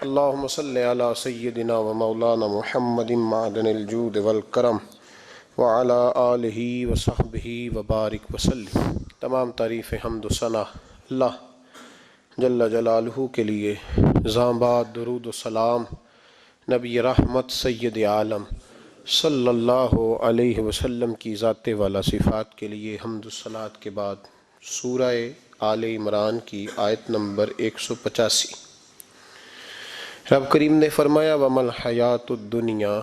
اللہم صلی علی سیدنا و مولانا محمد معدن الجود والکرم وعلی آلہ وصحبہ وبارک وسلم۔ تمام تعریف حمد و ثنا اللہ جل جلالہ کے لیے، زامباد درود و سلام نبی رحمت سید عالم صلی اللہ علیہ وسلم کی ذات والا صفات کے لیے حمد و صلات کے بعد سورہ آل عمران کی آیت نمبر 185۔ رب کریم نے فرمایا وَمَا الْحَيَاةُ الدُّنْيَا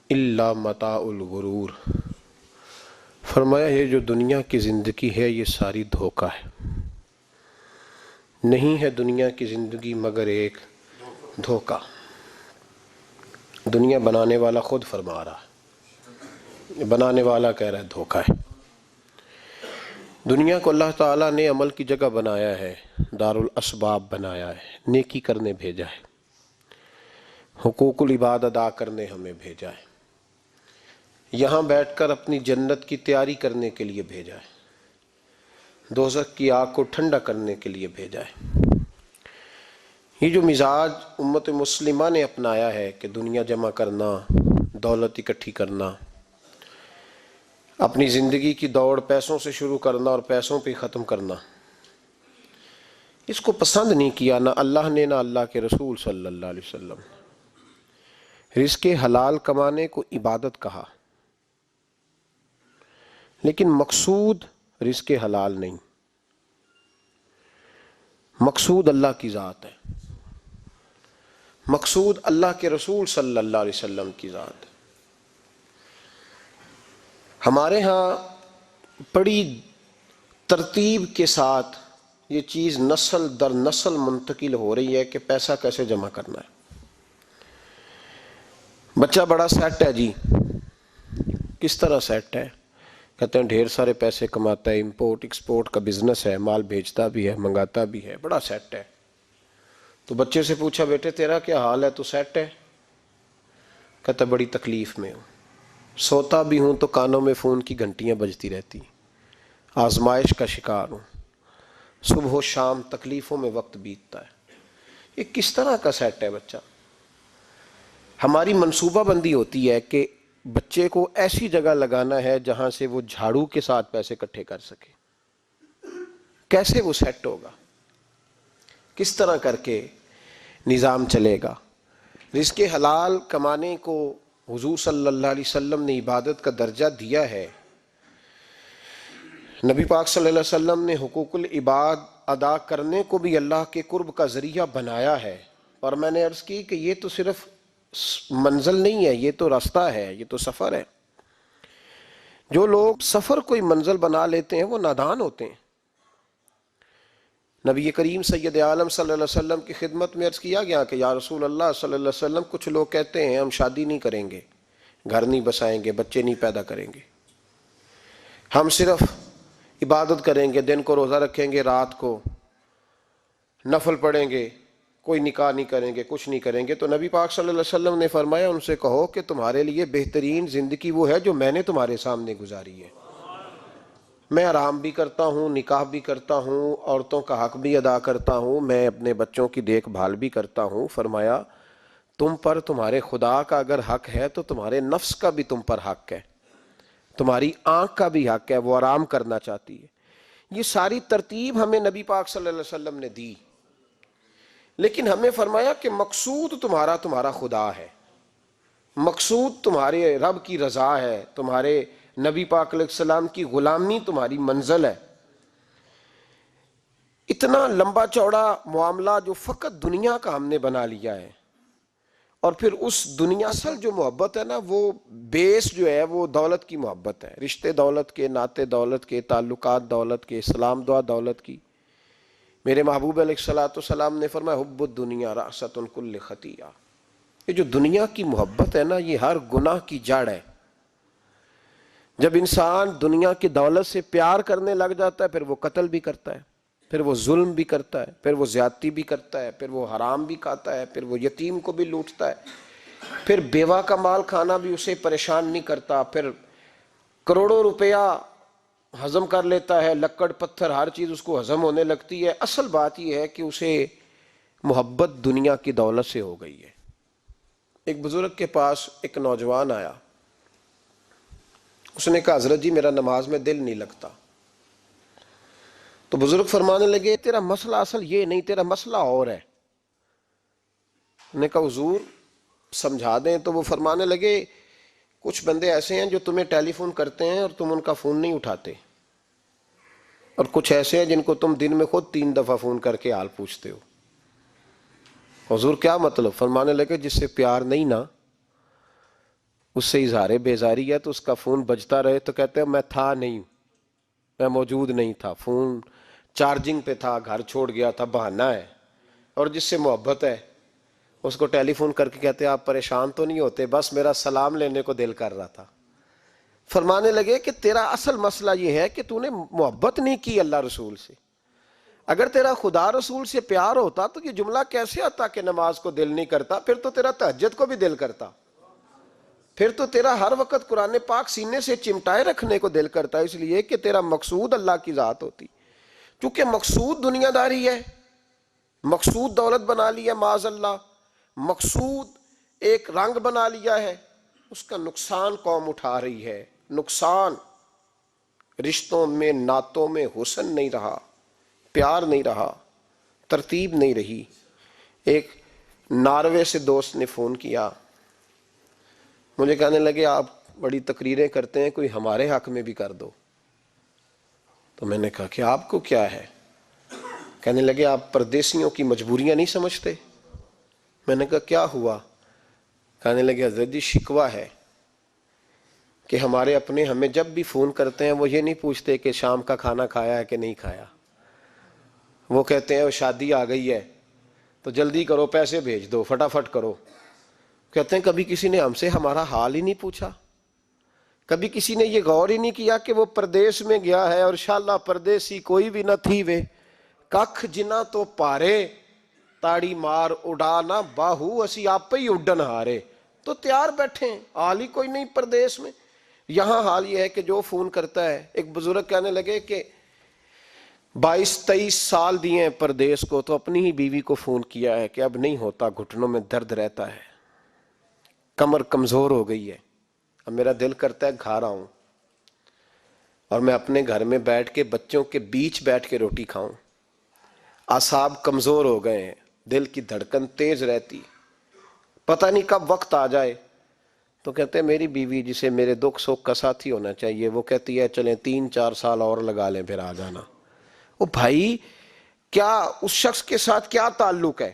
إِلَّا مَتَاعُ الْغُرُورِ، فرمایا یہ جو دنیا کی زندگی ہے یہ ساری دھوکہ ہے، نہیں ہے دنیا کی زندگی مگر ایک دھوکہ۔ دنیا بنانے والا خود فرما رہا ہے، بنانے والا کہہ رہا ہے دھوکہ ہے۔ دنیا کو اللہ تعالیٰ نے عمل کی جگہ بنایا ہے، دار الاسباب بنایا ہے، نیکی کرنے بھیجا ہے، حقوق العباد ادا کرنے ہمیں بھیجا ہے، یہاں بیٹھ کر اپنی جنت کی تیاری کرنے کے لیے بھیجا ہے، دوزخ کی آگ کو ٹھنڈا کرنے کے لیے بھیجا ہے۔ یہ جو مزاج امت مسلمہ نے اپنایا ہے کہ دنیا جمع کرنا، دولت اکٹھی کرنا، اپنی زندگی کی دوڑ پیسوں سے شروع کرنا اور پیسوں پہ ختم کرنا، اس کو پسند نہیں کیا نہ اللہ نے نہ اللہ کے رسول صلی اللہ علیہ وسلم۔ رزق حلال کمانے کو عبادت کہا، لیکن مقصود رزق حلال نہیں، مقصود اللہ کی ذات ہے، مقصود اللہ کے رسول صلی اللہ علیہ وسلم کی ذات ہے۔ ہمارے ہاں بڑی ترتیب کے ساتھ یہ چیز نسل در نسل منتقل ہو رہی ہے کہ پیسہ کیسے جمع کرنا ہے۔ بچہ بڑا سیٹ ہے جی، کس طرح سیٹ ہے؟ کہتے ہیں ڈھیر سارے پیسے کماتا ہے، امپورٹ ایکسپورٹ کا بزنس ہے، مال بھیجتا بھی ہے، منگاتا بھی ہے، بڑا سیٹ ہے۔ تو بچے سے پوچھا بیٹے تیرا کیا حال ہے، تو سیٹ ہے؟ کہتا بڑی تکلیف میں ہوں، سوتا بھی ہوں تو کانوں میں فون کی گھنٹیاں بجتی رہتی، آزمائش کا شکار ہوں، صبح و شام تکلیفوں میں وقت بیتتا ہے۔ یہ کس طرح کا سیٹ ہے بچہ؟ ہماری منصوبہ بندی ہوتی ہے کہ بچے کو ایسی جگہ لگانا ہے جہاں سے وہ جھاڑو کے ساتھ پیسے اکٹھے کر سکے۔ کیسے وہ سیٹ ہوگا؟ کس طرح کر کے نظام چلے گا؟ رزق حلال کمانے کو حضور صلی اللہ علیہ وسلم نے عبادت کا درجہ دیا ہے۔ نبی پاک صلی اللہ علیہ وسلم نے حقوق العباد ادا کرنے کو بھی اللہ کے قرب کا ذریعہ بنایا ہے، اور میں نے عرض کی کہ یہ تو صرف منزل نہیں ہے، یہ تو راستہ ہے، یہ تو سفر ہے۔ جو لوگ سفر کوئی منزل بنا لیتے ہیں وہ نادان ہوتے ہیں۔ نبی کریم سید عالم صلی اللہ علیہ وسلم کی خدمت میں عرض کیا گیا کہ یا رسول اللہ صلی اللہ علیہ وسلم کچھ لوگ کہتے ہیں ہم شادی نہیں کریں گے، گھر نہیں بسائیں گے، بچے نہیں پیدا کریں گے، ہم صرف عبادت کریں گے، دن کو روزہ رکھیں گے، رات کو نفل پڑھیں گے، کوئی نکاح نہیں کریں گے، کچھ نہیں کریں گے۔ تو نبی پاک صلی اللہ علیہ وسلم نے فرمایا ان سے کہو کہ تمہارے لیے بہترین زندگی وہ ہے جو میں نے تمہارے سامنے گزاری ہے۔ میں آرام بھی کرتا ہوں، نکاح بھی کرتا ہوں، عورتوں کا حق بھی ادا کرتا ہوں، میں اپنے بچوں کی دیکھ بھال بھی کرتا ہوں۔ فرمایا تم پر تمہارے خدا کا اگر حق ہے تو تمہارے نفس کا بھی تم پر حق ہے، تمہاری آنکھ کا بھی حق ہے، وہ آرام کرنا چاہتی ہے۔ یہ ساری ترتیب ہمیں نبی پاک صلی اللہ علیہ وسلم نے دی، لیکن ہمیں فرمایا کہ مقصود تمہارا خدا ہے، مقصود تمہارے رب کی رضا ہے، تمہارے نبی پاک علیہ السلام کی غلامی تمہاری منزل ہے۔ اتنا لمبا چوڑا معاملہ جو فقط دنیا کا ہم نے بنا لیا ہے، اور پھر اس دنیا اصل جو محبت ہے نا، وہ بیس جو ہے وہ دولت کی محبت ہے، رشتے دولت کے، ناطے دولت کے، تعلقات دولت کے، اسلام دعا دولت کی۔ میرے محبوب علیہ الصلوۃ والسلام نے فرمایا حب الدنیا رأسۃ کل خطیئہ، یہ جو دنیا کی محبت ہے نا یہ ہر گناہ کی جڑ ہے۔ جب انسان دنیا کی دولت سے پیار کرنے لگ جاتا ہے پھر وہ قتل بھی کرتا ہے، پھر وہ ظلم بھی کرتا ہے، پھر وہ زیادتی بھی کرتا ہے، پھر وہ حرام بھی کھاتا ہے، پھر وہ یتیم کو بھی لوٹتا ہے، پھر بیوہ کا مال کھانا بھی اسے پریشان نہیں کرتا، پھر کروڑوں روپیہ ہضم کر لیتا ہے، لکڑ پتھر ہر چیز اس کو ہضم ہونے لگتی ہے۔ اصل بات یہ ہے کہ اسے محبت دنیا کی دولت سے ہو گئی ہے۔ ایک بزرگ کے پاس ایک نوجوان آیا، اس نے کہا حضرت جی میرا نماز میں دل نہیں لگتا۔ تو بزرگ فرمانے لگے تیرا مسئلہ اصل یہ نہیں، تیرا مسئلہ اور ہے۔ نے کہا حضور سمجھا دیں۔ تو وہ فرمانے لگے کچھ بندے ایسے ہیں جو تمہیں ٹیلی فون کرتے ہیں اور تم ان کا فون نہیں اٹھاتے، اور کچھ ایسے ہیں جن کو تم دن میں خود 3 دفعہ فون کر کے حال پوچھتے ہو۔ حضور کیا مطلب؟ فرمانے لگے جس سے پیار نہیں نا، اس سے اظہار بیزاری ہے تو اس کا فون بجتا رہے تو کہتے ہیں میں تھا نہیں، میں موجود نہیں تھا، فون چارجنگ پہ تھا، گھر چھوڑ گیا تھا، بہانہ ہے۔ اور جس سے محبت ہے اس کو ٹیلی فون کر کے کہتے ہیں آپ پریشان تو نہیں ہوتے، بس میرا سلام لینے کو دل کر رہا تھا۔ فرمانے لگے کہ تیرا اصل مسئلہ یہ ہے کہ تو نے محبت نہیں کی اللہ رسول سے۔ اگر تیرا خدا رسول سے پیار ہوتا تو یہ جملہ کیسے آتا کہ نماز کو دل نہیں کرتا؟ پھر تو تیرا تہجد کو بھی دل کرتا، پھر تو تیرا ہر وقت قرآن پاک سینے سے چمٹائے رکھنے کو دل کرتا، اس لیے کہ تیرا مقصود اللہ کی ذات ہوتی۔ چونکہ مقصود دنیا داری ہے، مقصود دولت بنا لیا معاذ اللہ، مقصود ایک رنگ بنا لیا ہے، اس کا نقصان قوم اٹھا رہی ہے۔ نقصان رشتوں میں، نعتوں میں حسن نہیں رہا، پیار نہیں رہا، ترتیب نہیں رہی۔ ایک ناروے سے دوست نے فون کیا، مجھے کہنے لگے آپ بڑی تقریریں کرتے ہیں، کوئی ہمارے حق میں بھی کر دو۔ تو میں نے کہا کہ آپ کو کیا ہے؟ کہنے لگے آپ پردیسیوں کی مجبوریاں نہیں سمجھتے۔ میں نے کہا کیا ہوا؟ کہنے لگے حضرت جی شکوہ ہے کہ ہمارے اپنے ہمیں جب بھی فون کرتے ہیں وہ یہ نہیں پوچھتے کہ شام کا کھانا کھایا ہے کہ نہیں کھایا، وہ کہتے ہیں وہ شادی آ گئی ہے تو جلدی کرو، پیسے بھیج دو، فٹافٹ کرو۔ کہتے ہیں کبھی کسی نے ہم سے ہمارا حال ہی نہیں پوچھا، کبھی کسی نے یہ غور ہی نہیں کیا کہ وہ پردیس میں گیا ہے اور انشاءاللہ پردیسی کوئی بھی نہ تھی وے ککھ جنا تو پارے تاڑی مار اڑانا باہو اسی آپ پہ ہی اڈن ہارے۔ تو تیار بیٹھے ہیں، حال ہی کوئی نہیں پردیس میں۔ یہاں حال یہ ہے کہ جو فون کرتا ہے، ایک بزرگ کہنے لگے کہ 22-23 سال دیے ہیں پردیس کو، تو اپنی ہی بیوی کو فون کیا ہے کہ اب نہیں ہوتا، گھٹنوں میں درد رہتا ہے، کمر کمزور ہو گئی ہے، اب میرا دل کرتا ہے گھر آؤں اور میں اپنے گھر میں بیٹھ کے بچوں کے بیچ بیٹھ کے روٹی کھاؤں، اعصاب کمزور ہو گئے ہیں، دل کی دھڑکن تیز رہتی، پتہ نہیں کب وقت آ جائے۔ تو کہتے ہیں میری بیوی جسے میرے دکھ سکھ کا ساتھی ہونا چاہیے، وہ کہتی ہے چلیں 3-4 سال اور لگا لیں پھر آ جانا۔ وہ بھائی کیا اس شخص کے ساتھ کیا تعلق ہے؟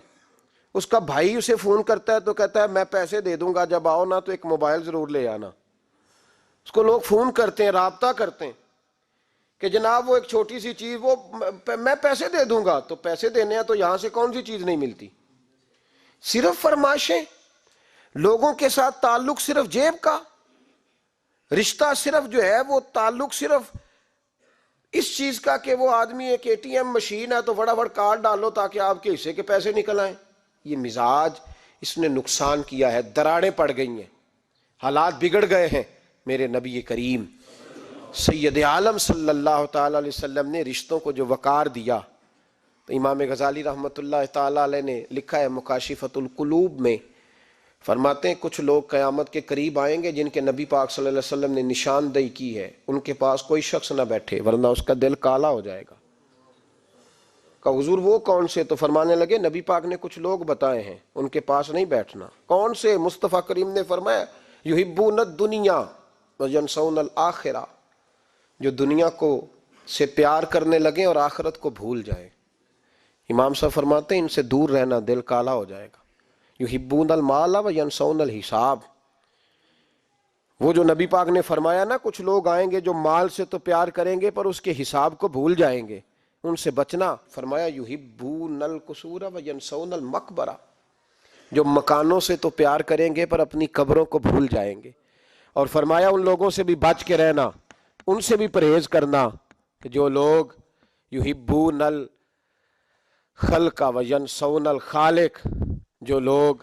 اس کا بھائی اسے فون کرتا ہے تو کہتا ہے میں پیسے دے دوں گا، جب آؤ نا تو ایک موبائل ضرور لے آنا۔ اس کو لوگ فون کرتے ہیں، رابطہ کرتے ہیں کہ جناب وہ ایک چھوٹی سی چیز، وہ میں پیسے دے دوں گا، تو پیسے دینے ہیں تو یہاں سے کون سی چیز نہیں ملتی؟ صرف فرمائشیں، لوگوں کے ساتھ تعلق صرف جیب کا، رشتہ صرف جو ہے وہ تعلق صرف اس چیز کا کہ وہ آدمی ایک ATM مشین ہے تو فٹافٹ کارڈ ڈالو تاکہ آپ کے حصے کے پیسے نکل آئیں۔ یہ مزاج اس نے نقصان کیا ہے، دراڑیں پڑ گئی ہیں، حالات بگڑ گئے ہیں۔ میرے نبی کریم سید عالم صلی اللہ تعالی علیہ وسلم نے رشتوں کو جو وقار دیا، تو امام غزالی رحمۃ اللہ تعالی علیہ نے لکھا ہے مکاشفۃ القلوب میں، فرماتے ہیں کچھ لوگ قیامت کے قریب آئیں گے جن کے نبی پاک صلی اللہ علیہ وسلم نے نشاندہی کی ہے، ان کے پاس کوئی شخص نہ بیٹھے ورنہ اس کا دل کالا ہو جائے گا۔ کہا حضور وہ کون سے؟ تو فرمانے لگے نبی پاک نے کچھ لوگ بتائے ہیں، ان کے پاس نہیں بیٹھنا۔ کون سے؟ مصطفیٰ کریم نے فرمایا یحبون الدنیا وینسون الآخرہ، جو دنیا کو سے پیار کرنے لگے اور آخرت کو بھول جائیں۔ امام صاحب فرماتے ہیں ان سے دور رہنا، دل کالا ہو جائے گا۔ یحبون المال وینسون الحساب، وہ جو نبی پاک نے فرمایا نا کچھ لوگ آئیں گے جو مال سے تو پیار کریں گے پر اس کے حساب کو بھول جائیں گے، ان سے بچنا۔ فرمایا یحبون القصور وینسون المقبرہ، جو مکانوں سے تو پیار کریں گے پر اپنی قبروں کو بھول جائیں گے۔ اور فرمایا ان لوگوں سے بھی بچ کے رہنا، ان سے بھی پرہیز کرنا کہ جو لوگ یحبون الخلق وینسون الخالق، جو لوگ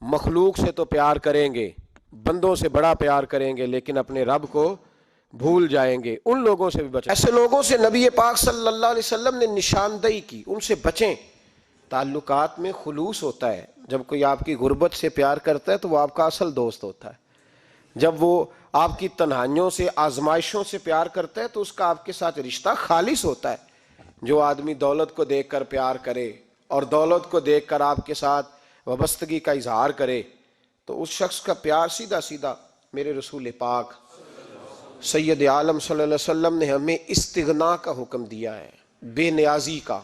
مخلوق سے تو پیار کریں گے، بندوں سے بڑا پیار کریں گے لیکن اپنے رب کو بھول جائیں گے، ان لوگوں سے بھی بچیں۔ ایسے لوگوں سے نبی پاک صلی اللہ علیہ وسلم نے نشاندہی کی، ان سے بچیں۔ تعلقات میں خلوص ہوتا ہے. جب کوئی آپ کی غربت سے پیار کرتا ہے تو وہ آپ کا اصل دوست ہوتا ہے. جب وہ آپ کی تنہائیوں سے آزمائشوں سے پیار کرتا ہے تو اس کا آپ کے ساتھ رشتہ خالص ہوتا ہے. جو آدمی دولت کو دیکھ کر پیار کرے اور دولت کو دیکھ کر آپ کے ساتھ وابستگی کا اظہار کرے تو اس شخص کا پیار سیدھا سیدھا میرے رسول پاک سید عالم صلی اللہ علیہ وسلم نے ہمیں استغنا کا حکم دیا ہے، بے نیازی کا.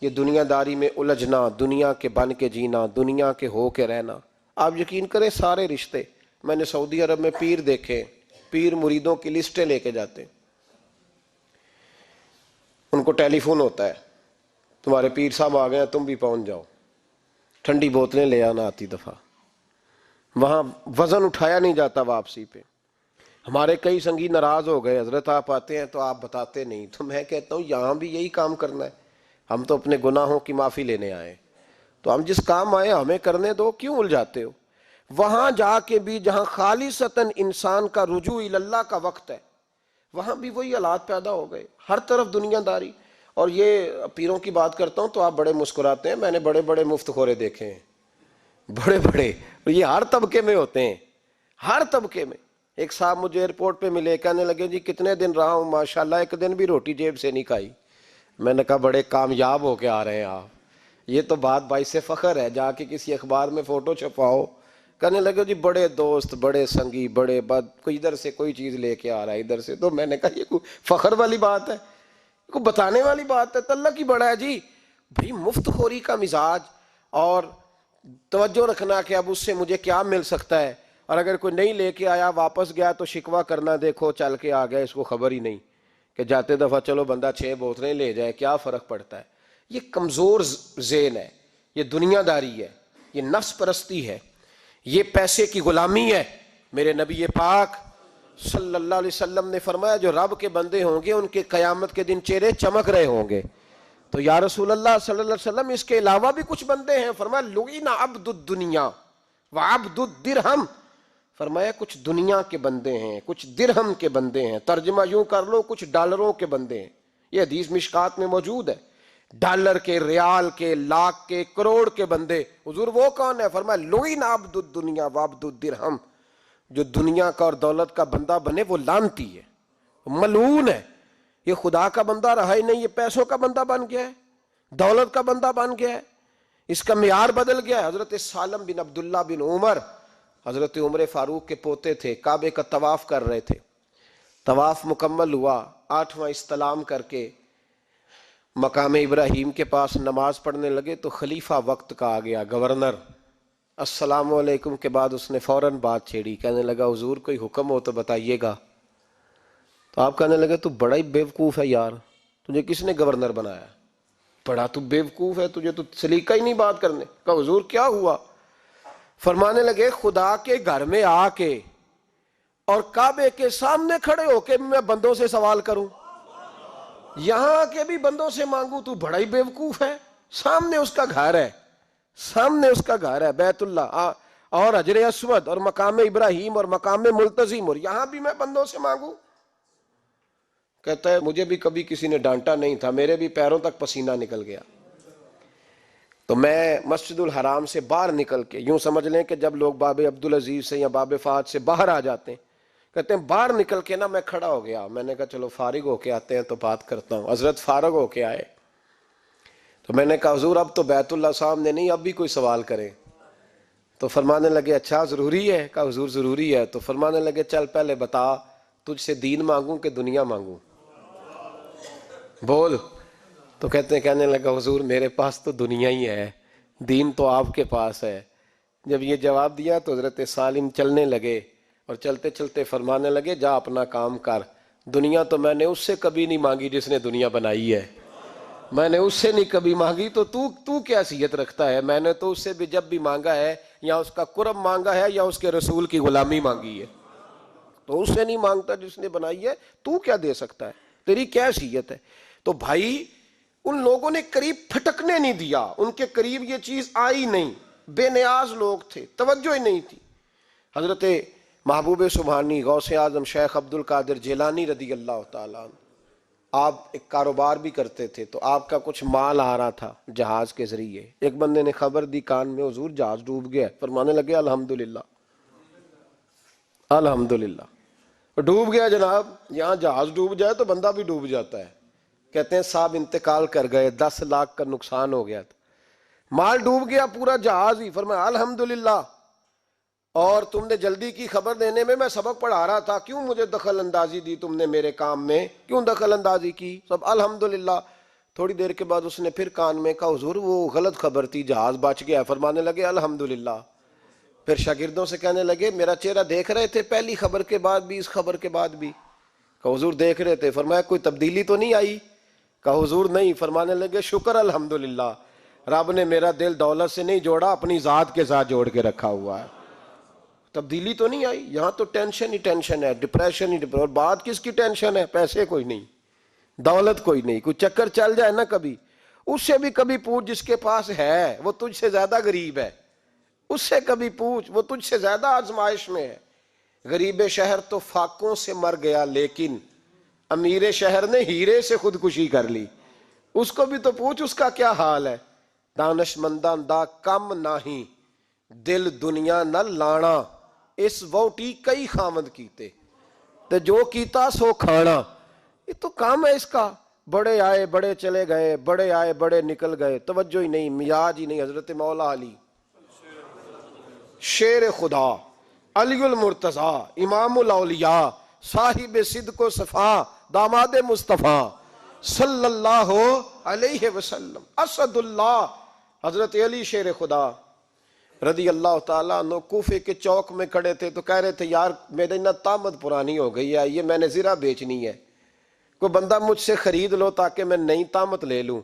یہ دنیا داری میں الجھنا، دنیا کے بن کے جینا، دنیا کے ہو کے رہنا. آپ یقین کریں سارے رشتے، میں نے سعودی عرب میں پیر دیکھے، پیر مریدوں کی لسٹیں لے کے جاتے ہیں. ان کو ٹیلی فون ہوتا ہے، تمہارے پیر صاحب آ گئے ہیں، تم بھی پہنچ جاؤ. ٹھنڈی بوتلیں لے آنا آتی دفعہ. وہاں وزن اٹھایا نہیں جاتا واپسی پہ. ہمارے کئی سنگی ناراض ہو گئے، حضرت آپ آتے ہیں تو آپ بتاتے نہیں. تو میں کہتا ہوں یہاں بھی یہی کام کرنا ہے. ہم تو اپنے گناہوں کی معافی لینے آئے، تو ہم جس کام آئے ہمیں کرنے دو، کیوں الجھاتے ہو؟ وہاں جا کے بھی جہاں خالصتاً انسان کا رجوع اللہ کا وقت ہے، وہاں بھی وہی حالات پیدا ہو گئے. ہر طرف دنیا داری. اور یہ پیروں کی بات کرتا ہوں تو آپ بڑے مسکراتے ہیں. میں نے بڑے بڑے مفت خورے دیکھے ہیں، بڑے بڑے. یہ ہر طبقے میں ہوتے ہیں، ہر طبقے میں. ایک صاحب مجھے ایئرپورٹ پہ ملے، کہنے لگے جی کتنے دن رہا ہوں، ماشاءاللہ ایک دن بھی روٹی جیب سے نہیں کھائی. میں نے کہا بڑے کامیاب ہو کے آ رہے ہیں آپ، یہ تو بات باعث سے فخر ہے. جا کے کسی اخبار میں فوٹو چھپاؤ. کہنے لگے جی بڑے دوست، بڑے سنگی، بڑے کوئی ادھر سے کوئی چیز لے کے آ رہا ہے ادھر سے. تو میں نے کہا یہ کوئی فخر والی بات ہے، کوئی بتانے والی بات ہے؟ اللہ کی بڑا ہے جی. بھائی مفت خوری کا مزاج اور توجہ رکھنا کہ اب اس سے مجھے کیا مل سکتا ہے، اور اگر کوئی نہیں لے کے آیا واپس گیا تو شکوہ کرنا، دیکھو چل کے آ گیا، اس کو خبر ہی نہیں کہ جاتے دفعہ چلو بندہ 6 بوتلیں لے جائے، کیا فرق پڑتا ہے. یہ کمزور ذہن ہے، یہ دنیا داری ہے، یہ نفس پرستی ہے، یہ پیسے کی غلامی ہے. میرے نبی پاک صلی اللہ علیہ وسلم نے فرمایا جو رب کے بندے ہوں گے ان کے قیامت کے دن چہرے چمک رہے ہوں گے. تو یا رسول اللہ صلی اللہ علیہ وسلم اس کے علاوہ بھی کچھ بندے ہیں. فرمایا لعن عبد الدنیا وعبد الدرہم. فرمایا کچھ دنیا کے بندے ہیں، کچھ درہم کے بندے ہیں. ترجمہ یوں کر لو کچھ ڈالروں کے بندے ہیں. یہ حدیث مشکات میں موجود ہے. ڈالر کے، ریال کے، لاکھ کے، کروڑ کے بندے. حضور وہ کون ہے؟ فرمایا لعن عبد الدنیا وعبد الدرہم. جو دنیا کا اور دولت کا بندہ بنے وہ لعنتی ہے، ملعون ہے. یہ خدا کا بندہ رہا ہی نہیں، یہ پیسوں کا بندہ بن گیا ہے، دولت کا بندہ بن گیا ہے. اس کا معیار بدل گیا ہے. حضرت سالم بن عبداللہ بن عمر، حضرت عمر فاروق کے پوتے تھے، کعبے کا طواف کر رہے تھے. طواف مکمل ہوا، 8واں استلام کر کے مقام ابراہیم کے پاس نماز پڑھنے لگے تو خلیفہ وقت کا آ گیا، گورنر. السلام علیکم کے بعد اس نے فوراً بات چھیڑی، کہنے لگا حضور کوئی حکم ہو تو بتائیے گا. تو آپ کہنے لگے تو بڑا ہی بیوقوف ہے یار، تجھے کس نے گورنر بنایا؟ بڑا تو بیوقوف ہے، تجھے تو سلیقہ ہی نہیں بات کرنے کا. حضور کیا ہوا؟ فرمانے لگے خدا کے گھر میں آ کے اور کعبے کے سامنے کھڑے ہو کے میں بندوں سے سوال کروں، یہاں کے بھی بندوں سے مانگوں، تو بڑا ہی بیوقوف ہے. سامنے اس کا گھر ہے، سامنے اس کا گھر ہے بیت اللہ اور حجر اسود اور مقام ابراہیم اور مقام ملتزم، اور یہاں بھی میں بندوں سے مانگوں. کہتا ہے مجھے بھی کبھی کسی نے ڈانٹا نہیں تھا، میرے بھی پیروں تک پسینہ نکل گیا. تو میں مسجد الحرام سے باہر نکل کے، یوں سمجھ لیں کہ جب لوگ باب عبدالعزیز سے یا باب فہد سے باہر آ جاتے ہیں، کہتے ہیں باہر نکل کے نا میں کھڑا ہو گیا. میں نے کہا چلو فارغ ہو کے آتے ہیں تو بات کرتا ہوں. حضرت فارغ ہو کے آئے تو میں نے کہا حضور اب تو بیت اللہ سامنے نہیں، اب بھی کوئی سوال کریں. تو فرمانے لگے اچھا ضروری ہے؟ کہا حضور ضروری ہے. تو فرمانے لگے چل پہلے بتا تجھ سے دین مانگوں کہ دنیا مانگوں، بول. تو کہنے لگا حضور میرے پاس تو دنیا ہی ہے، دین تو آپ کے پاس ہے. جب یہ جواب دیا تو حضرت سالم چلنے لگے اور چلتے چلتے فرمانے لگے جا اپنا کام کر، دنیا تو میں نے اس سے کبھی نہیں مانگی جس نے دنیا بنائی ہے، میں نے اس سے نہیں کبھی مانگی، تو کیا حیثیت رکھتا ہے؟ میں نے تو اس سے بھی جب بھی مانگا ہے یا اس کا قرب مانگا ہے یا اس کے رسول کی غلامی مانگی ہے، تو اس سے نہیں مانگتا جس نے بنائی ہے. تو کیا دے سکتا ہے؟ تیری کیا حیثیت ہے؟ تو بھائی ان لوگوں نے قریب پھٹکنے نہیں دیا، ان کے قریب یہ چیز آئی نہیں. بے نیاز لوگ تھے، توجہ ہی نہیں تھی. حضرت محبوب سبحانی غوث اعظم شیخ عبد القادر جیلانی رضی اللہ تعالیٰ عنہ آپ ایک کاروبار بھی کرتے تھے تو آپ کا کچھ مال آ رہا تھا جہاز کے ذریعے، ایک بندے نے خبر دی کان میں، حضور جہاز ڈوب گیا، فرمانے لگے الحمدللہ الحمدللہ۔ ڈوب گیا جناب، یہاں جہاز ڈوب جائے تو بندہ بھی ڈوب جاتا ہے۔ کہتے ہیں صاحب انتقال کر گئے، 10 لاکھ کا نقصان ہو گیا تھا، مال ڈوب گیا پورا جہاز ہی، فرمایا الحمدللہ، اور تم نے جلدی کی خبر دینے میں سبق پڑھا رہا تھا، کیوں مجھے دخل اندازی دی تم نے میرے کام میں، کیوں دخل اندازی کی؟ سب الحمدللہ۔ تھوڑی دیر کے بعد اس نے پھر کان میں کہا حضور وہ غلط خبر تھی، جہاز بچ گیا، فرمانے لگے الحمدللہ۔ پھر شاگردوں سے کہنے لگے میرا چہرہ دیکھ رہے تھے پہلی خبر کے بعد بھی، اس خبر کے بعد بھی؟ کہا حضور دیکھ رہے تھے۔ فرمایا کوئی تبدیلی تو نہیں آئی؟ کہا حضور نہیں۔ فرمانے لگے شکر الحمدللہ، رب نے میرا دل دولت سے نہیں جوڑا، اپنی ذات کے ساتھ جوڑ کے رکھا ہوا ہے، تبدیلی تو نہیں آئی۔ یہاں تو ٹینشن ہی ٹینشن ہے، ڈپریشن ہی ڈپریشن، اور بات کس کی ٹینشن ہے؟ پیسے کوئی نہیں، دولت کوئی نہیں، کوئی چکر چل جائے نا کبھی، اس سے بھی کبھی پوچھ جس کے پاس ہے وہ تجھ سے زیادہ غریب ہے، اس سے کبھی پوچھ وہ تجھ سے زیادہ آزمائش میں ہے۔ غریب شہر تو فاقوں سے مر گیا، لیکن امیر شہر نے ہیرے سے خودکشی کر لی، اس کو بھی تو پوچھ اس کا کیا حال ہے۔ دانش منداں دا کم نہیں، دل دنیا نہ لانا، اس ووٹی کئی خامد کیتے تے جو کیتا سو کھانا۔ یہ تو کام ہے اس کا، بڑے آئے بڑے چلے گئے، بڑے آئے بڑے نکل گئے، توجہ ہی نہیں، مزاج ہی نہیں۔ حضرت مولا علی شیر خدا، علی المرتضی، امام الاولیاء، صاحب صدق و صفا، داماد مصطفیٰ صلی اللہ علیہ وسلم، اسد اللہ، حضرت علی شیر خدا رضی اللہ تعالیٰ عنہ کوفے کے چوک میں کھڑے تھے تو کہہ رہے تھے یار میری نا طامت پرانی ہو گئی ہے، یہ میں نے زرہ بیچنی ہے، کوئی بندہ مجھ سے خرید لو تاکہ میں نئی طامت لے لوں۔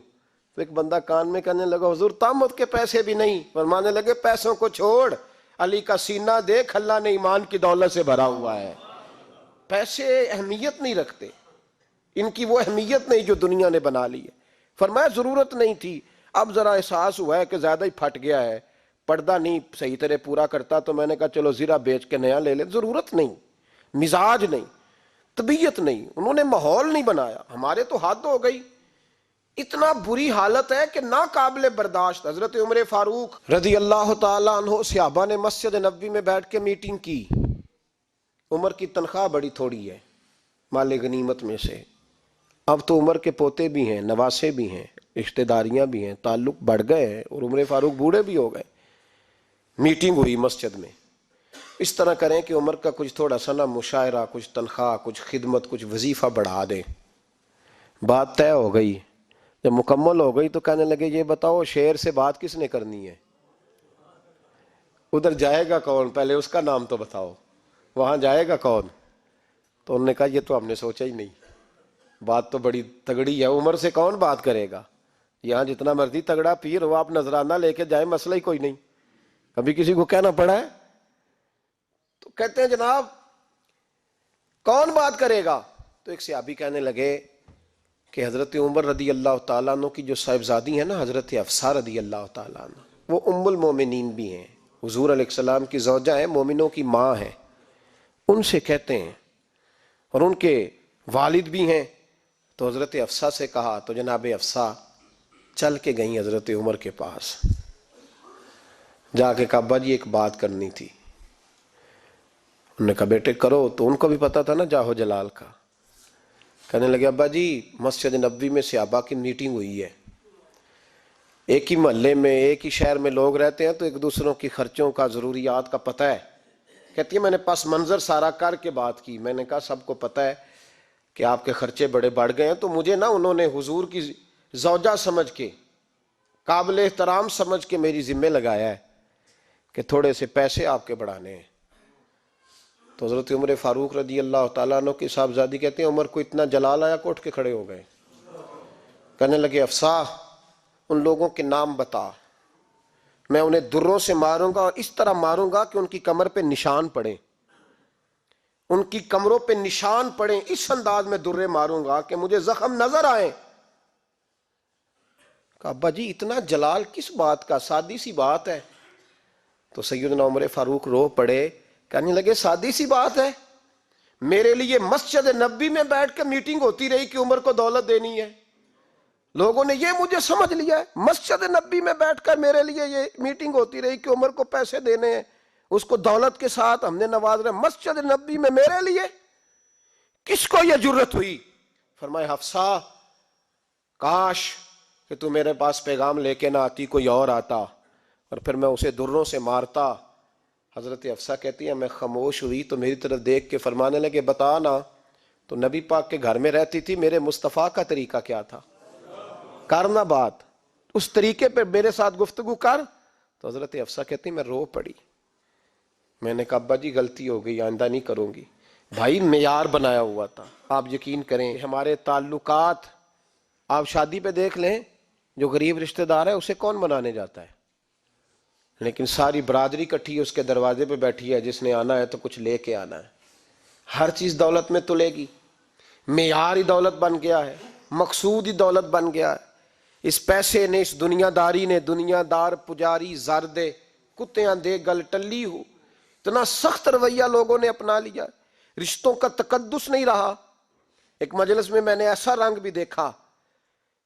تو ایک بندہ کان میں کہنے لگا حضور طامت کے پیسے بھی نہیں؟ فرمانے لگے پیسوں کو چھوڑ، علی کا سینہ دیکھ، اللہ نے ایمان کی دولت سے بھرا ہوا ہے۔ پیسے اہمیت نہیں رکھتے، ان کی وہ اہمیت نہیں جو دنیا نے بنا لی ہے۔ فرمایا ضرورت نہیں تھی، اب ذرا احساس ہوا ہے کہ زیادہ ہی پھٹ گیا ہے، پردہ نہیں صحیح طرح پورا کرتا، تو میں نے کہا چلو زرہ بیچ کے نیا لے لے۔ ضرورت نہیں، مزاج نہیں، طبیعت نہیں، انہوں نے ماحول نہیں بنایا۔ ہمارے تو حد ہو گئی، اتنا بری حالت ہے کہ ناقابل برداشت۔ حضرت عمر فاروق رضی اللہ تعالیٰ عنہ صحابہ نے مسجد نبوی میں بیٹھ کے میٹنگ کی۔ عمر کی تنخواہ بڑی تھوڑی ہے مال غنیمت میں سے، اب تو عمر کے پوتے بھی ہیں، نواسے بھی ہیں، رشتہ داریاں بھی ہیں، تعلق بڑھ گئے ہیں، اور عمر فاروق بوڑھے بھی ہو گئے۔ میٹنگ ہوئی مسجد میں، اس طرح کریں کہ عمر کا کچھ تھوڑا سا نا مشاعرہ، کچھ تنخواہ، کچھ خدمت، کچھ وظیفہ بڑھا دیں۔ بات طے ہو گئی، جب مکمل ہو گئی تو کہنے لگے یہ بتاؤ شیر سے بات کس نے کرنی ہے؟ ادھر جائے گا کون؟ پہلے اس کا نام تو بتاؤ، وہاں جائے گا کون؟ تو انہوں نے کہا یہ تو ہم نے سوچا ہی نہیں، بات تو بڑی تگڑی ہے، عمر سے کون بات کرے گا؟ یہاں جتنا مرضی تگڑا پیر ہو، آپ نذرانہ لے کے جائیں، مسئلہ ہی کوئی نہیں، کبھی کسی کو کہنا پڑا ہے؟ تو کہتے ہیں جناب کون بات کرے گا؟ تو ایک صحابی کہنے لگے کہ حضرت عمر رضی اللہ تعالیٰ عنہ کی جو صاحبزادی ہیں نا، حضرت حفصہ رضی اللہ تعالیٰ عنہ، وہ ام المومنین بھی ہیں، حضور علیہ السلام کی زوجہ ہیں، مومنوں کی ماں ہیں، ان سے کہتے ہیں، اور ان کے والد بھی ہیں۔ تو حضرت حفصہ سے کہا تو جناب حفصہ چل کے گئیں حضرت عمر کے پاس، جا کے کہا ابا جی ایک بات کرنی تھی۔ انہوں نے کہا بیٹے کرو، تو ان کو بھی پتا تھا نا جاہو جلال کا۔ کہنے لگے ابا جی مسجد نبوی میں صحابہ کی میٹنگ ہوئی ہے، ایک ہی محلے میں ایک ہی شہر میں لوگ رہتے ہیں تو ایک دوسروں کی خرچوں کا ضروریات کا پتہ ہے۔ کہتی ہے میں نے پس منظر سارا کر کے بات کی، میں نے کہا سب کو پتہ ہے کہ آپ کے خرچے بڑے بڑھ گئے ہیں، تو مجھے نا انہوں نے حضور کی زوجہ سمجھ کے، قابل احترام سمجھ کے میری ذمہ لگایا ہے کہ تھوڑے سے پیسے آپ کے بڑھانے ہیں۔ تو حضرت عمر فاروق رضی اللہ تعالیٰ عنہ کی صاحبزادی کہتے ہیں عمر کو اتنا جلال آیا کہ اٹھ کے کھڑے ہو گئے، کہنے لگے حفصہ ان لوگوں کے نام بتا، میں انہیں دروں سے ماروں گا، اور اس طرح ماروں گا کہ ان کی کمر پہ نشان پڑے، ان کی کمروں پہ نشان پڑے، اس انداز میں درے ماروں گا کہ مجھے زخم نظر آئے۔ کہا ابا جی اتنا جلال کس بات کا، سادی سی بات ہے۔ تو سیدنا عمر فاروق رو پڑے، کہنے لگے سادی سی بات ہے، میرے لیے مسجد نبی میں بیٹھ کے میٹنگ ہوتی رہی کہ عمر کو دولت دینی ہے. لوگوں نے یہ مجھے سمجھ لیا ہے, مسجد نبی میں بیٹھ کر میرے لیے یہ میٹنگ ہوتی رہی کہ عمر کو پیسے دینے ہیں, اس کو دولت کے ساتھ ہم نے نواز رہے. مسجد نبی میں میرے لیے کس کو یہ جرت ہوئی؟ فرمائے حفصہ کاش کہ تو میرے پاس پیغام لے کے نہ آتی, کوئی اور آتا اور پھر میں اسے دروں سے مارتا. حضرت حفصہ کہتی ہے میں خاموش ہوئی تو میری طرف دیکھ کے فرمانے لگے بتا نا, تو نبی پاک کے گھر میں رہتی تھی, میرے مصطفیٰ کا طریقہ کیا تھا, کرنا بات اس طریقے پہ میرے ساتھ گفتگو کر. تو حضرت حفصہ کہتی میں رو پڑی. میں نے کہا ابا جی غلطی ہو گئی, آئندہ نہیں کروں گی. بھائی معیار بنایا ہوا تھا. آپ یقین کریں ہمارے تعلقات آپ شادی پہ دیکھ لیں, جو غریب رشتہ دار ہے اسے کون بنانے جاتا ہے, لیکن ساری برادری کٹھی اس کے دروازے پہ بیٹھی ہے, جس نے آنا ہے تو کچھ لے کے آنا ہے. ہر چیز دولت میں تلے گی, معیار ہی دولت بن گیا ہے, مقصود ہی دولت بن گیا ہے. اس پیسے نے, اس دنیا داری نے, دنیا دار پجاری زردے کتیاں دے گل ٹلی ہو, اتنا سخت رویہ لوگوں نے اپنا لیا, رشتوں کا تقدس نہیں رہا. ایک مجلس میں نے ایسا رنگ بھی دیکھا,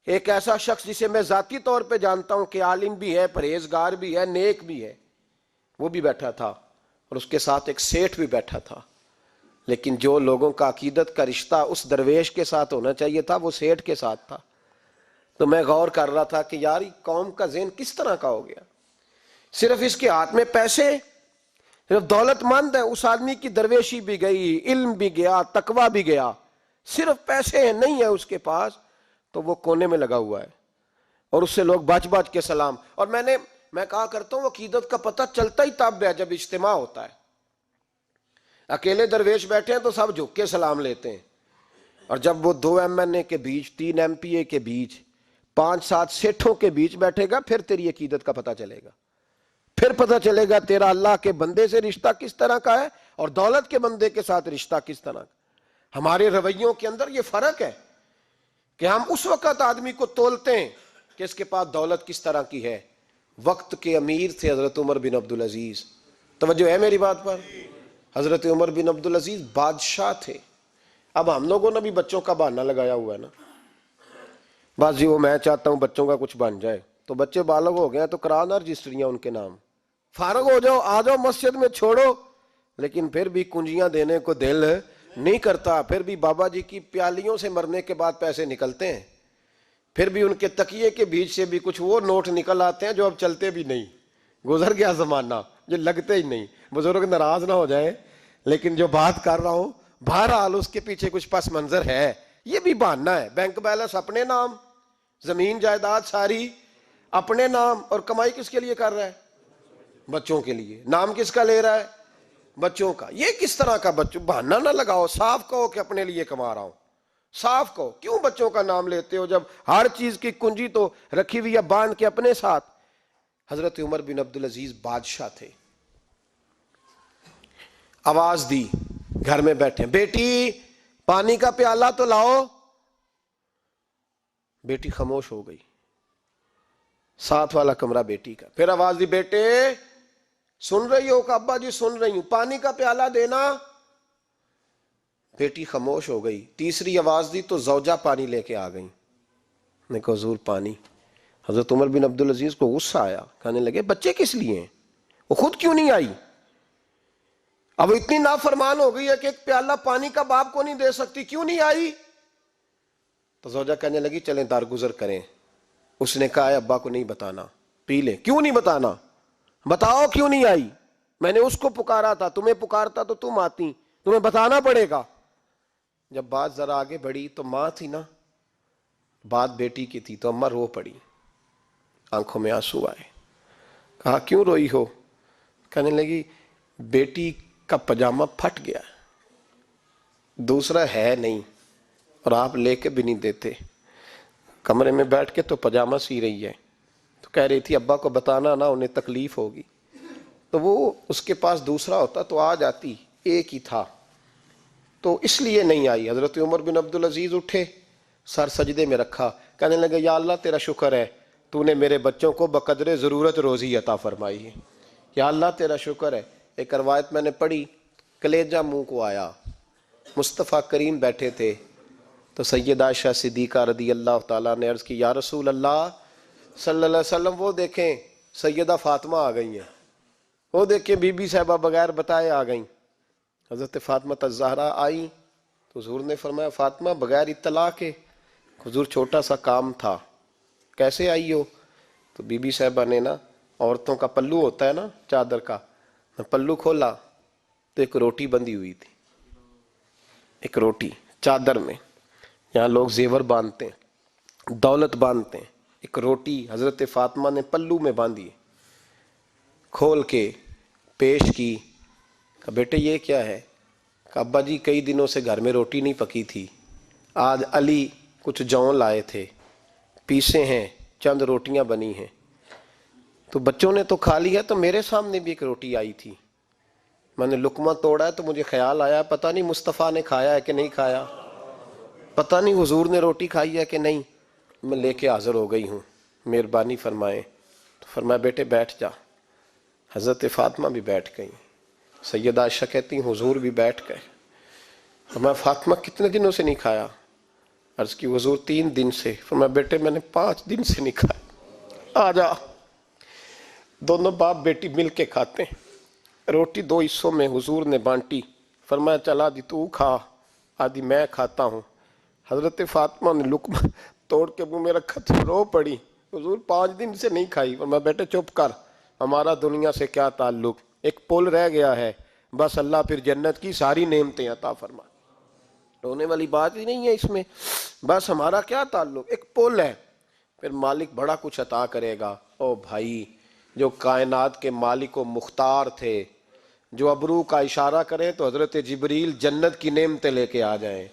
ایک ایسا شخص جسے میں ذاتی طور پہ جانتا ہوں کہ عالم بھی ہے, پرہیزگار بھی ہے, نیک بھی ہے, وہ بھی بیٹھا تھا اور اس کے ساتھ ایک سیٹھ بھی بیٹھا تھا. لیکن جو لوگوں کا عقیدت کا رشتہ اس درویش کے ساتھ ہونا چاہیے تھا وہ سیٹھ کے ساتھ تھا. تو میں غور کر رہا تھا کہ یار قوم کا ذہن کس طرح کا ہو گیا, صرف اس کے ہاتھ میں پیسے, صرف دولت مند ہے. اس آدمی کی درویشی بھی گئی, علم بھی گیا, تقوی بھی گیا, صرف پیسے نہیں ہے اس کے پاس, تو وہ کونے میں لگا ہوا ہے اور اس سے لوگ بچ بچ کے سلام. اور میں کہا کرتا ہوں عقیدت کا پتہ چلتا ہی تب ہے جب اجتماع ہوتا ہے. اکیلے درویش بیٹھے ہیں تو سب جھک کے سلام لیتے ہیں, اور جب وہ 2 MNA کے بیچ, 3 MPA کے بیچ, 5-7 سیٹھوں کے بیچ بیٹھے گا, پھر تیری عقیدت کا پتہ چلے گا. پھر پتہ چلے گا تیرا اللہ کے بندے سے رشتہ کس طرح کا ہے اور دولت کے بندے کے ساتھ رشتہ کس طرح کا. ہمارے رویوں کے اندر یہ فرق ہے کہ ہم اس وقت آدمی کو تولتے ہیں کہ اس کے پاس دولت کس طرح کی ہے. وقت کے امیر تھے حضرت عمر بن عبدالعزیز, توجہ ہے میری بات پر. حضرت عمر بن عبدالعزیز بادشاہ تھے. اب ہم لوگوں نے بھی بچوں کا بہانہ لگایا ہوا ہے نا, بس جی وہ میں چاہتا ہوں بچوں کا کچھ بن جائے, تو بچے بالغ ہو گئے تو کرا نا رجسٹریاں ان کے نام, فارغ ہو جاؤ, آ جاؤ مسجد میں چھوڑو. لیکن پھر بھی کنجیاں دینے کو دل نہیں کرتا, پھر بھی بابا جی کی پیالیوں سے مرنے کے بعد پیسے نکلتے ہیں, پھر بھی ان کے تکیے کے بیچ سے بھی کچھ وہ نوٹ نکل آتے ہیں جو اب چلتے بھی نہیں. گزر گیا زمانہ, جو لگتے ہی نہیں. بزرگ ناراض نہ ہو جائیں, لیکن جو بات کر رہا ہوں بہرحال اس کے پیچھے کچھ پس منظر ہے. یہ بھی بہانہ ہے. بینک بیلنس اپنے نام, زمین جائیداد ساری اپنے نام, اور کمائی کس کے لیے کر رہا ہے؟ بچوں کے لیے. نام کس کا لے رہا ہے؟ بچوں کا. یہ کس طرح کا بچوں بہانہ نہ لگاؤ, صاف کہو کہ اپنے لیے کما رہا ہوں, صاف کہو. کیوں بچوں کا نام لیتے ہو جب ہر چیز کی کنجی تو رکھی ہوئی ہے باندھ کے اپنے ساتھ. حضرت عمر بن عبدالعزیز بادشاہ تھے. آواز دی, گھر میں بیٹھے, بیٹی پانی کا پیالہ تو لاؤ. بیٹی خاموش ہو گئی. ساتھ والا کمرہ بیٹی کا. پھر آواز دی, بیٹے سن رہی ہو؟ کہ ابا جی سن رہی ہوں. پانی کا پیالہ دینا. بیٹی خاموش ہو گئی. تیسری آواز دی تو زوجہ پانی لے کے آ گئی. نے کہا حضور پانی. حضرت عمر بن عبدالعزیز کو غصہ آیا, کہنے لگے بچے کس لیے ہیں, وہ خود کیوں نہیں آئی؟ اب اتنی نافرمان ہو گئی ہے کہ ایک پیالہ پانی کا باپ کو نہیں دے سکتی, کیوں نہیں آئی؟ تو زوجہ کہنے لگی چلیں درگزر کریں. اس نے کہا ابا کو نہیں بتانا, پی لیں. کیوں نہیں بتانا؟ بتاؤ کیوں نہیں آئی؟ میں نے اس کو پکارا تھا, تمہیں پکارتا تو تم آتی, تمہیں بتانا پڑے گا. جب بات ذرا آگے بڑھی تو ماں تھی نا, بات بیٹی کی تھی, تو اماں رو پڑی, آنکھوں میں آنسو آئے. کہا کیوں روئی ہو؟ کہنے لگی بیٹی کا پاجامہ پھٹ گیا, دوسرا ہے نہیں, اور آپ لے کے بھی نہیں دیتے. کمرے میں بیٹھ کے تو پاجامہ سی رہی ہے, تو کہہ رہی تھی ابا کو بتانا نا, انہیں تکلیف ہوگی. تو وہ اس کے پاس دوسرا ہوتا تو آ جاتی, ایک ہی تھا, تو اس لیے نہیں آئی. حضرت عمر بن عبدالعزیز اٹھے, سر سجدے میں رکھا, کہنے لگے یا اللہ تیرا شکر ہے, تو نے میرے بچوں کو بقدر ضرورت روزی عطا فرمائی ہے. یا اللہ تیرا شکر ہے. ایک روایت میں نے پڑھی, کلیجہ منہ کو آیا, مصطفیٰ کریم بیٹھے تھے تو سیدہ عائشہ صدیقہ رضی اللہ تعالیٰ نے عرض کی یا رسول اللہ صلی اللہ علیہ وسلم وہ دیکھیں سیدہ فاطمہ آ گئی ہیں، وہ دیکھیں بی بی صاحبہ بغیر بتائے آ گئیں۔ حضرت فاطمہ الزہرا آئیں تو حضور نے فرمایا فاطمہ بغیر اطلاع کے؟ حضور چھوٹا سا کام تھا۔ کیسے آئی ہو؟ تو بی بی صاحبہ نے نا عورتوں کا پلو ہوتا ہے نا چادر کا، پلو کھولا تو ایک روٹی بندھی ہوئی تھی، ایک روٹی چادر میں، یہاں لوگ زیور باندھتے ہیں، دولت باندھتے ہیں، ایک روٹی حضرت فاطمہ نے پلو میں باندھی، کھول کے پیش کی۔ کہا بیٹے یہ کیا ہے؟ کہا ابا جی کئی دنوں سے گھر میں روٹی نہیں پکی تھی، آج علی کچھ جون لائے تھے، پیسے ہیں، چند روٹیاں بنی ہیں، تو بچوں نے تو کھا لیا، تو میرے سامنے بھی ایک روٹی آئی تھی، میں نے لقمہ توڑا ہے تو مجھے خیال آیا پتہ نہیں مصطفیٰ نے کھایا ہے کہ نہیں کھایا، پتہ نہیں حضور نے روٹی کھائی ہے کہ نہیں، میں لے کے حاضر ہو گئی ہوں، مہربانی فرمائیں۔ تو فرمایا بیٹے بیٹھ جا۔ حضرت فاطمہ بھی بیٹھ گئیں، سیدہ عائشہ کہتی ہیں حضور بھی بیٹھ گئے۔ فرمایا فاطمہ کتنے دنوں سے نہیں کھایا؟ عرض کی حضور 3 دن سے۔ فرمایا بیٹے میں نے 5 دن سے نہیں کھایا، آ جا۔ دونوں باپ بیٹی مل کے کھاتے ہیں، روٹی 2 حصوں میں حضور نے بانٹی، فرمایا چل آدھی تو کھا آدھی میں کھاتا ہوں۔ حضرت فاطمہ نے لقمہ توڑ کے منہ میں رکھا تو رو پڑی، حضور 5 دن سے نہیں کھائی۔ فرمایا بیٹے چپ کر، ہمارا دنیا سے کیا تعلق، ایک پل رہ گیا ہے، بس اللہ پھر جنت کی ساری نعمتیں عطا فرما، رونے والی بات ہی نہیں ہے اس میں، بس ہمارا کیا تعلق، ایک پل ہے، پھر مالک بڑا کچھ عطا کرے گا۔ او بھائی جو کائنات کے مالک و مختار تھے، جو ابرو کا اشارہ کریں تو حضرت جبریل جنت کی نعمتیں لے کے آ جائیں،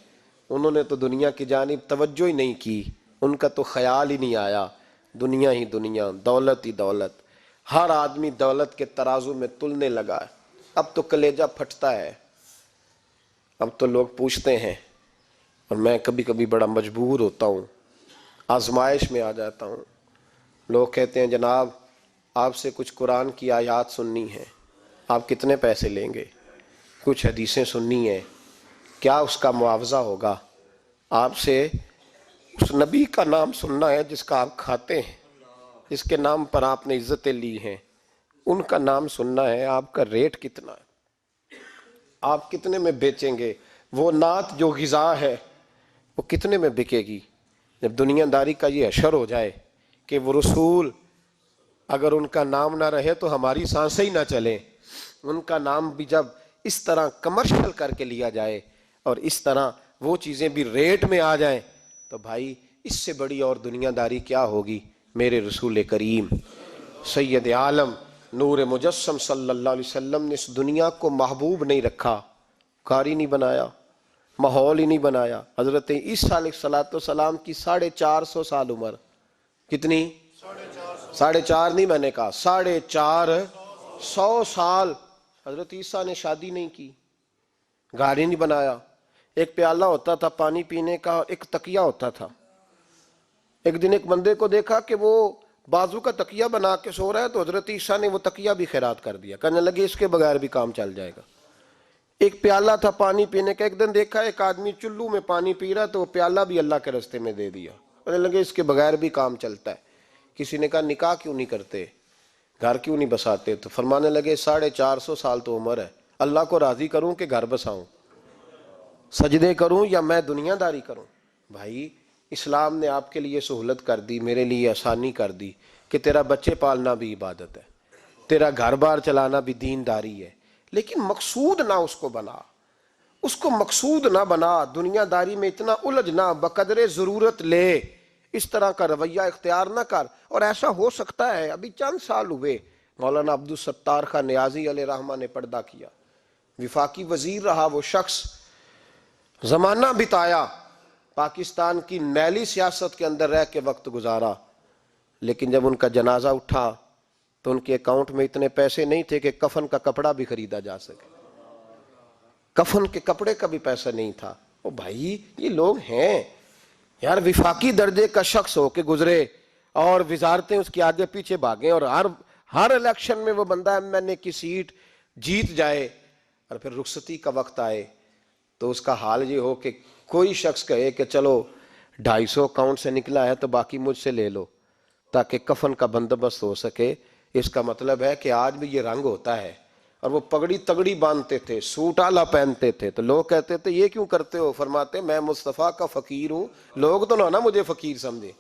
انہوں نے تو دنیا کی جانب توجہ ہی نہیں کی، ان کا تو خیال ہی نہیں آیا، دنیا ہی دنیا، دولت ہی دولت، ہر آدمی دولت کے ترازو میں تلنے لگا ہے۔ اب تو کلیجہ پھٹتا ہے، اب تو لوگ پوچھتے ہیں، اور میں کبھی کبھی بڑا مجبور ہوتا ہوں، آزمائش میں آ جاتا ہوں، لوگ کہتے ہیں جناب آپ سے کچھ قرآن کی آیات سننی ہے، آپ کتنے پیسے لیں گے؟ کچھ حدیثیں سننی ہیں، کیا اس کا معاوضہ ہوگا؟ آپ سے اس نبی کا نام سننا ہے جس کا آپ کھاتے ہیں، جس کے نام پر آپ نے عزتیں لی ہیں، ان کا نام سننا ہے، آپ کا ریٹ کتنا ہے، آپ کتنے میں بیچیں گے؟ وہ نعت جو غذا ہے وہ کتنے میں بکے گی؟ جب دنیا داری کا یہ حشر ہو جائے کہ وہ رسول اگر ان کا نام نہ رہے تو ہماری سانسیں ہی نہ چلیں، ان کا نام بھی جب اس طرح کمرشل کر کے لیا جائے اور اس طرح وہ چیزیں بھی ریٹ میں آ جائیں تو بھائی اس سے بڑی اور دنیا داری کیا ہوگی؟ میرے رسول کریم سید عالم نور مجسم صلی اللہ علیہ وسلم نے اس دنیا کو محبوب نہیں رکھا، قاری نہیں بنایا، ماحول ہی نہیں بنایا۔ حضرت عیسیٰ علیہ السلام کی 450 سال عمر، کتنی؟ 4.5 نہیں، میں نے کہا 450 سال حضرت عیسیٰ نے شادی نہیں کی، گھر ہی نہیں بنایا، ایک پیالہ ہوتا تھا پانی پینے کا، ایک تکیہ ہوتا تھا۔ ایک دن ایک بندے کو دیکھا کہ وہ بازو کا تکیہ بنا کے سو رہا ہے تو حضرت عیسیٰ نے وہ تکیہ بھی خیرات کر دیا، کہنے لگے اس کے بغیر بھی کام چل جائے گا۔ ایک پیالہ تھا پانی پینے کا، ایک دن دیکھا ایک آدمی چلو میں پانی پی رہا تو وہ پیالہ بھی اللہ کے راستے میں دے دیا، کہنے لگے اس کے بغیر بھی کام چلتا ہے۔ کسی نے کہا نکاح کیوں نہیں کرتے، گھر کیوں نہیں بساتے؟ تو فرمانے لگے 450 سال تو عمر ہے، اللہ کو راضی کروں کہ گھر بساؤں، سجدے کروں یا میں دنیا داری کروں؟ بھائی اسلام نے آپ کے لیے سہولت کر دی، میرے لیے آسانی کر دی کہ تیرا بچے پالنا بھی عبادت ہے، تیرا گھر بار چلانا بھی دینداری ہے، لیکن مقصود نہ اس کو بنا، اس کو مقصود نہ بنا، دنیا داری میں اتنا الجھ نہ، بقدر ضرورت لے، اس طرح کا رویہ اختیار نہ کر۔ اور ایسا ہو سکتا ہے ابھی چند سال ہوئے مولانا عبدالستار خان نیازی علیہ رحمہ نے پردہ کیا، وفاقی وزیر رہا وہ شخص، زمانہ بتایا، پاکستان کی میلی سیاست کے اندر رہ کے وقت گزارا، لیکن جب ان کا جنازہ اٹھا تو ان کے اکاؤنٹ میں اتنے پیسے نہیں تھے کہ کفن کا کپڑا بھی خریدا جا سکے، کفن کے کپڑے کا بھی پیسہ نہیں تھا۔ او بھائی یہ لوگ ہیں یار، وفاقی درجے کا شخص ہو کے گزرے اور وزارتیں اس کے آگے پیچھے بھاگیں، اور ہر الیکشن میں وہ بندہ ایم این اے کی سیٹ جیت جائے، اور پھر رخصتی کا وقت آئے تو اس کا حال یہ ہو کہ کوئی شخص کہے کہ چلو 250 اکاؤنٹ سے نکلا ہے تو باقی مجھ سے لے لو تاکہ کفن کا بندوبست ہو سکے، اس کا مطلب ہے کہ آج بھی یہ رنگ ہوتا ہے۔ اور وہ پگڑی تگڑی باندھتے تھے، سوٹ اعلیٰ پہنتے تھے، تو لوگ کہتے تھے یہ کیوں کرتے ہو؟ فرماتے میں مصطفیٰ کا فقیر ہوں، لوگ تو نہ مجھے فقیر سمجھے،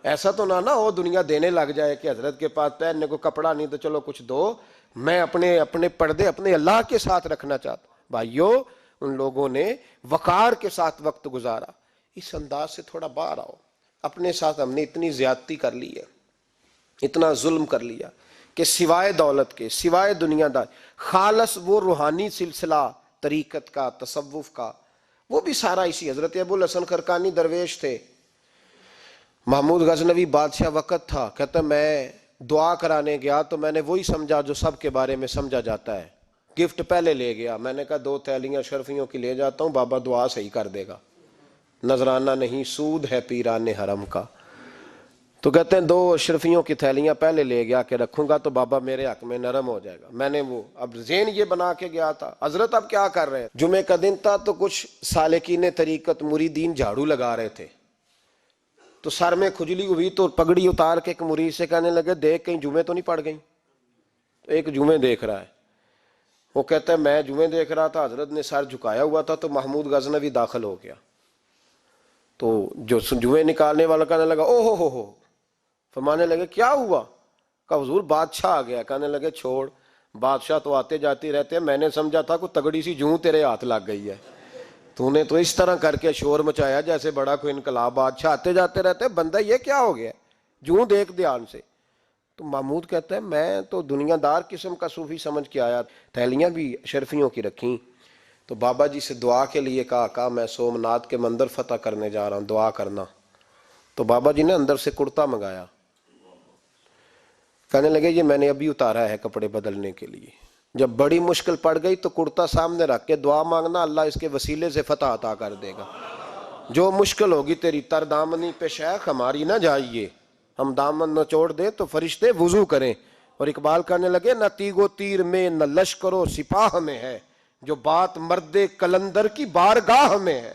ایسا تو نہ ہو دنیا دینے لگ جائے کہ حضرت کے پاس پہننے کو کپڑا نہیں تو چلو کچھ دو، میں اپنے پردے اپنے اللہ کے ساتھ رکھنا چاہتا ہوں۔ بھائیو، ان لوگوں نے وقار کے ساتھ وقت گزارا۔ اس انداز سے تھوڑا باہر آؤ۔ اپنے ساتھ ہم نے اتنی زیادتی کر لی ہے، اتنا ظلم کر لیا کہ سوائے دولت کے، سوائے دنیا دار، خالص وہ روحانی سلسلہ طریقت کا، تصوف کا، وہ بھی سارا اسی۔ حضرت ابو الحسن خرقانی درویش تھے، محمود غزنوی بادشاہ وقت تھا، کہتا میں دعا کرانے گیا تو میں نے وہی سمجھا جو سب کے بارے میں سمجھا جاتا ہے، گفٹ پہلے لے گیا، میں نے کہا 2 تھیلیاں شرفیوں کی لے جاتا ہوں، بابا دعا صحیح کر دے گا، نذرانہ نہیں سود ہے پیران حرم کا۔ تو کہتے ہیں 2 اشرفیوں کی تھیلیاں پہلے لے گیا کہ رکھوں گا تو بابا میرے حق میں نرم ہو جائے گا۔ میں نے وہ اب ذہن یہ بنا کے گیا تھا، حضرت اب کیا کر رہے ہیں؟ جمعے کا دن تھا تو کچھ سالکین طریقت مریدین جھاڑو لگا رہے تھے، تو سر میں کھجلی ہوئی تو پگڑی اتار کے ایک مرید سے کہنے لگے دیکھ کہیں جمعے تو نہیں پڑ گئی؟ تو ایک جمعے دیکھ رہا ہے، وہ کہتا ہے میں جمعے دیکھ رہا تھا، حضرت نے سر جھکایا ہوا تھا تو محمود غزنوی داخل ہو گیا، تو جو جمعے نکالنے والا کہنے لگا او ہو، فرمانے لگے کیا ہوا؟ کہ حضور بادشاہ آ گیا۔ کہنے لگے چھوڑ، بادشاہ تو آتے جاتے رہتے ہیں، میں نے سمجھا تھا کوئی تگڑی سی جوں تیرے ہاتھ لگ گئی ہے، تو نے تو اس طرح کر کے شور مچایا جیسے بڑا کوئی انقلاب، بادشاہ آتے جاتے رہتے، بندہ یہ کیا ہو گیا؟ جوں دیکھ دھیان سے۔ تو محمود کہتا ہے میں تو دنیا دار قسم کا صوفی سمجھ کے آیا، تھیلیاں بھی شرفیوں کی رکھیں، تو بابا جی سے دعا کے لیے کہا میں سومناتھ کے مندر فتح کرنے جا رہا ہوں، دعا کرنا۔ تو بابا جی نے اندر سے کرتا منگایا، کہنے لگے یہ میں نے ابھی اتارا ہے کپڑے بدلنے کے لیے، جب بڑی مشکل پڑ گئی تو کرتا سامنے رکھ کے دعا مانگنا، اللہ اس کے وسیلے سے فتح عطا کر دے گا۔ جو مشکل ہوگی تیری تر دامنی پہ شیخ ہماری نہ جائیے، ہم دامن نہ چھوڑ دے تو فرشتے وضو کریں۔ اور اقبال کہنے لگے نہ تیگ و تیر میں نہ لشکر و سپاہ میں ہے، جو بات مرد کلندر کی بارگاہ میں ہے۔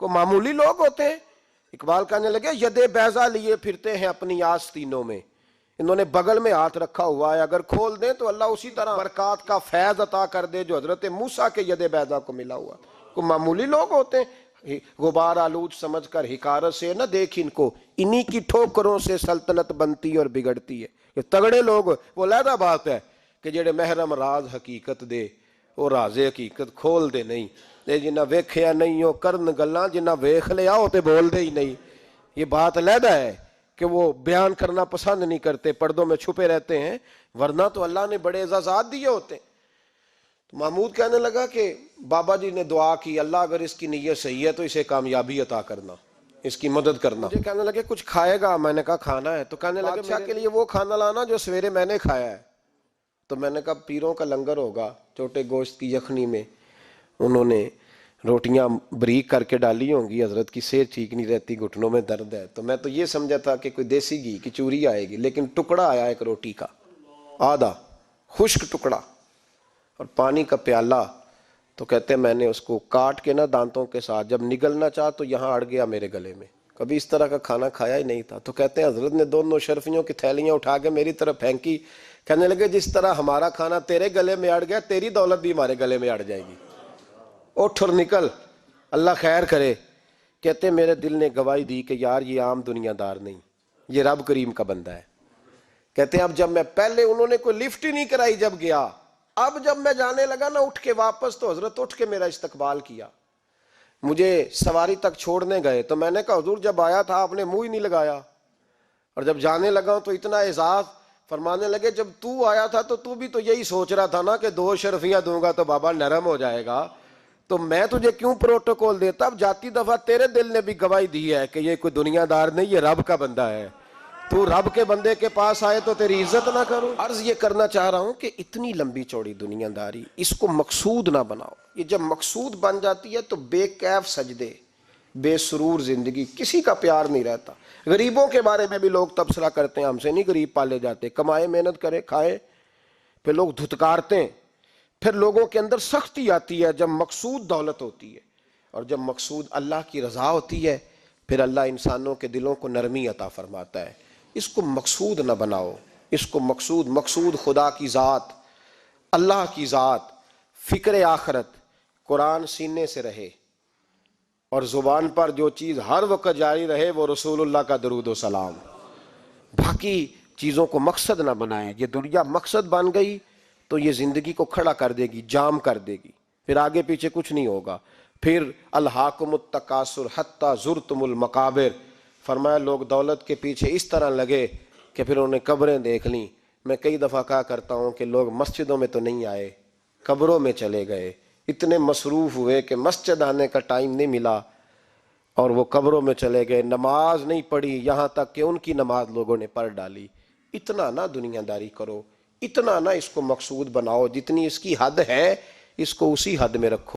کو معمولی لوگ ہوتے ہیں۔ اقبال کہنے لگے ید بیضا لیے پھرتے ہیں اپنی آستینوں میں، انہوں نے بغل میں ہاتھ رکھا ہوا ہے، اگر کھول دیں تو اللہ اسی طرح برکات کا فیض عطا کر دے جو حضرت موسیٰ کے ید بیضا کو ملا ہوا۔ کو معمولی لوگ ہوتے ہیں، غبار آلود سمجھ کر حکارت سے نہ دیکھ ان کو، انہی کی ٹھوکروں سے سلطنت بنتی اور بگڑتی ہے۔ یہ تگڑے لوگ وہ علیحدہ بات ہے کہ جڑے محرم راز حقیقت دے، وہ راز حقیقت کھول دے نہیں، جنہ ویکھیا نہیں ہو کرن گلاں، جنہ ویکھ لیا ہو تے بول دے ہی نہیں۔ یہ بات علیحدہ ہے کہ وہ بیان کرنا پسند نہیں کرتے، پردوں میں چھپے رہتے ہیں، ورنہ تو اللہ نے بڑے اعزازات دیے ہوتے ہیں۔ تو محمود کہنے لگا کہ بابا جی نے دعا کی اللہ اگر اس کی نیت صحیح ہے تو اسے کامیابی عطا کرنا، اس کی مدد کرنا۔ مجھے کہنے لگے کچھ کھائے گا؟ میں نے کہا کھانا ہے۔ تو کہنے لگے بادشاہ کے لیے وہ کھانا لانا جو سویرے میں نے کھایا ہے۔ تو میں نے کہا پیروں کا لنگر ہوگا، چھوٹے گوشت کی یخنی میں انہوں نے روٹیاں بریک کر کے ڈالی ہوں گی، حضرت کی صحت ٹھیک نہیں رہتی، گھٹنوں میں درد ہے، تو میں تو یہ سمجھا تھا کہ کوئی دیسی گھی کی چوری آئے گی، لیکن ٹکڑا آیا ایک روٹی کا، آدھا خشک ٹکڑا اور پانی کا پیالہ۔ تو کہتے ہیں میں نے اس کو کاٹ کے نا دانتوں کے ساتھ جب نگلنا چاہا تو یہاں اڑ گیا میرے گلے میں، کبھی اس طرح کا کھانا کھایا ہی نہیں تھا۔ تو کہتے ہیں حضرت نے 2 شرفیوں کی تھیلیاں اٹھا کے میری طرف پھینکی، کہنے لگے جس طرح ہمارا کھانا تیرے گلے میں اڑ گیا، تیری دولت بھی ہمارے گلے میں اڑ جائے گی، اٹھ اور نکل، اللہ خیر کرے۔ کہتے میرے دل نے گواہی دی کہ یار یہ عام دنیا دار نہیں، یہ رب کریم کا بندہ ہے۔ کہتے ہیں اب جب میں پہلے انہوں نے کوئی لفٹ ہی نہیں کرائی جب گیا، اب جب میں جانے لگا نا اٹھ کے واپس، تو حضرت اٹھ کے میرا استقبال کیا، مجھے سواری تک چھوڑنے گئے، تو میں نے کہا حضور جب آیا تھا آپ نے منہ ہی نہیں لگایا، اور جب جانے لگا تو اتنا اعزاز۔ فرمانے لگے جب تو آیا تھا تو بھی تو یہی سوچ رہا تھا نا کہ 2 شرفیاں دوں گا تو بابا نرم ہو جائے گا، تو میں تجھے کیوں پروٹوکول دیتا؟ اب جاتی دفعہ تیرے دل نے بھی گواہی دی ہے کہ یہ کوئی دنیا دار نہیں، یہ رب کا بندہ ہے، تو رب کے بندے کے پاس آئے تو تیری عزت نہ کروں۔ عرض یہ کرنا چاہ رہا ہوں کہ اتنی لمبی چوڑی دنیا داری اس کو مقصود نہ بناؤ، یہ جب مقصود بن جاتی ہے تو بے کیف سجدے، بے سرور زندگی، کسی کا پیار نہیں رہتا۔ غریبوں کے بارے میں بھی لوگ تبصرہ کرتے ہیں، ہم سے نہیں غریب پالے جاتے، کمائے محنت کرے کھائے، پھر لوگ دھتکارتے ہیں۔ پھر لوگوں کے اندر سختی آتی ہے جب مقصود دولت ہوتی ہے، اور جب مقصود اللہ کی رضا ہوتی ہے پھر اللہ انسانوں کے دلوں کو نرمی عطا فرماتا ہے۔ اس کو مقصود نہ بناؤ، اس کو مقصود خدا کی ذات، اللہ کی ذات، فکر آخرت، قرآن سینے سے رہے، اور زبان پر جو چیز ہر وقت جاری رہے وہ رسول اللہ کا درود و سلام۔ باقی چیزوں کو مقصد نہ بنائیں۔ یہ دنیا مقصد بن گئی تو یہ زندگی کو کھڑا کر دے گی، جام کر دے گی، پھر آگے پیچھے کچھ نہیں ہوگا۔ پھر الہاکم التکاثر حتی زرتم المقابر، فرمایا لوگ دولت کے پیچھے اس طرح لگے کہ پھر انہوں نے قبریں دیکھ لیں۔ میں کئی دفعہ کہا کرتا ہوں کہ لوگ مسجدوں میں تو نہیں آئے، قبروں میں چلے گئے، اتنے مصروف ہوئے کہ مسجد آنے کا ٹائم نہیں ملا اور وہ قبروں میں چلے گئے، نماز نہیں پڑھی، یہاں تک کہ ان کی نماز لوگوں نے پڑھ ڈالی۔ اتنا نہ دنیا داری کرو، اتنا نہ اس کو مقصود بناؤ، جتنی اس کی حد ہے اس کو اسی حد میں رکھو۔